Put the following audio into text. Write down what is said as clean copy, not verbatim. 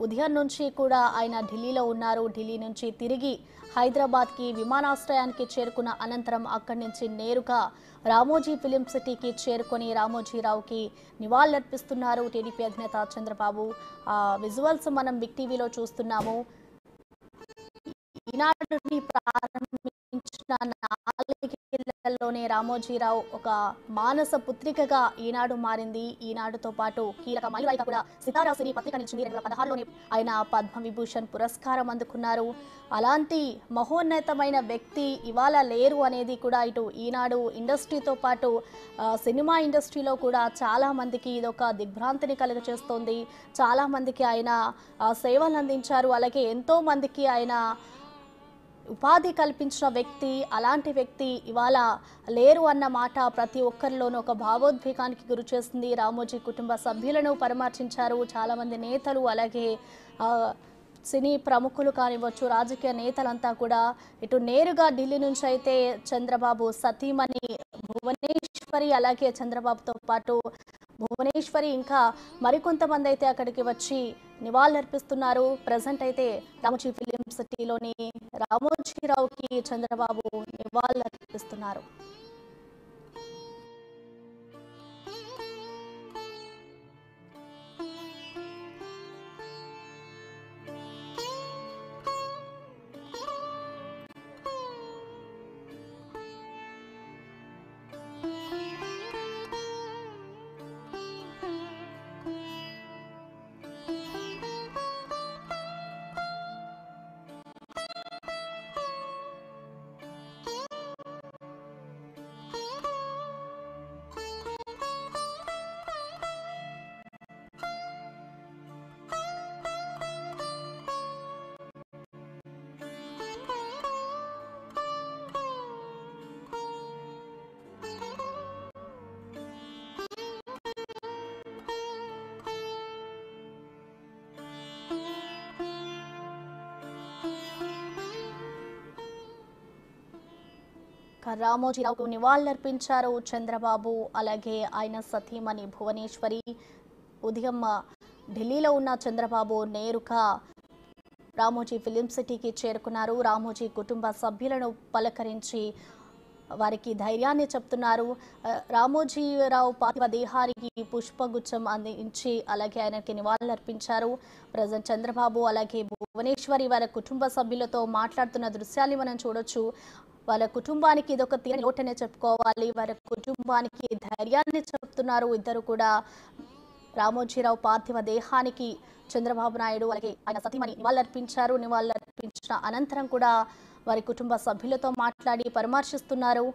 ఉదయం నుంచి కూడా ఆయన ఢిల్లీలో ఉన్నారు. ఢిల్లీ నుంచి తిరిగి హైదరాబాద్కి విమానాశ్రయానికి చేరుకున్న అనంతరం అక్కడి నుంచి నేరుగా రామోజీ ఫిలిం సిటీకి చేరుకొని రామోజీరావుకి నివాళులర్పిస్తున్నారు టీడీపీ అధినేత చంద్రబాబు. విజువల్స్ మనం బిగ్ టీవీలో చూస్తున్నాము. ఈనాడుని ప్రారంభించిన 4 ఏళ్లలోనే రామోజీరావు ఒక మానస పుత్రికగా ఈనాడు మారింది. ఈనాడుతో పాటు కీలక మైలురాయిగా కూడా సితారా సినీ పత్రిక నిలిచింది. 2016లోనే ఆయన పద్మవిభూషణ్ పురస్కారం అందుకున్నారు. అలాంటి మహోన్నతమైన వ్యక్తి ఇవాళ లేరు అనేది కూడా ఇటు ఈనాడు ఇండస్ట్రీతో పాటు సినిమా ఇండస్ట్రీలో కూడా చాలా మందికి ఇదొక దిగ్భ్రాంతిని కలుగచేస్తోంది. చాలా మందికి ఆయన సేవలు అందించారు. అలాగే ఎంతో మందికి ఆయన ఉపాధి కల్పించిన వ్యక్తి. అలాంటి వ్యక్తి ఇవాళ లేరు అన్న మాట ప్రతి ఒక్కరిలోనూ ఒక భావోద్వేగానికి గురి చేస్తుంది. రామోజీ కుటుంబ సభ్యులను పరామర్శించారు చాలామంది నేతలు, అలాగే సినీ ప్రముఖులు కానివ్వచ్చు, రాజకీయ నేతలంతా కూడా. ఇటు నేరుగా ఢిల్లీ నుంచి అయితే చంద్రబాబు సతీమణి భువనేశ్వరి, అలాగే చంద్రబాబుతో పాటు భువనేశ్వరి ఇంకా మరికొంతమంది అయితే అక్కడికి వచ్చి నివాళులర్పిస్తున్నారు. ప్రజెంట్ అయితే రామోజీ ఫిలిం సిటీలోని రామోజీరావుకి చంద్రబాబు నివాళులర్పిస్తున్నారు. రామోజీరావుకు నివాళులర్పించారు చంద్రబాబు, అలాగే ఆయన సతీమణి భువనేశ్వరి. ఉదయం ఢిల్లీలో ఉన్న చంద్రబాబు నేరుగా రామోజీ ఫిలిం సిటీకి చేరుకున్నారు. రామోజీ కుటుంబ సభ్యులను పలకరించి వారికి ధైర్యాన్ని చెప్తున్నారు. రామోజీరావు పార్థివ దేహానికి పుష్పగుచ్చం అందించి అలాగే ఆయనకి నివాళులర్పించారు. ప్రజెంట్ చంద్రబాబు అలాగే భువనేశ్వరి వారి కుటుంబ సభ్యులతో మాట్లాడుతున్న దృశ్యాన్ని మనం చూడొచ్చు. వాళ్ళ కుటుంబానికి ఇదొక తీరని లోటనే చెప్పుకోవాలి. వారి కుటుంబానికి ధైర్యాన్ని చెప్తున్నారు ఇద్దరు కూడా. రామోజీరావు పార్థివ దేహానికి చంద్రబాబు నాయుడు అలాగే ఆయన సతీమణి నివాళులర్పించారు. నివాళులర్పించిన అనంతరం కూడా వారి కుటుంబ సభ్యులతో మాట్లాడి పరామర్శిస్తున్నారు.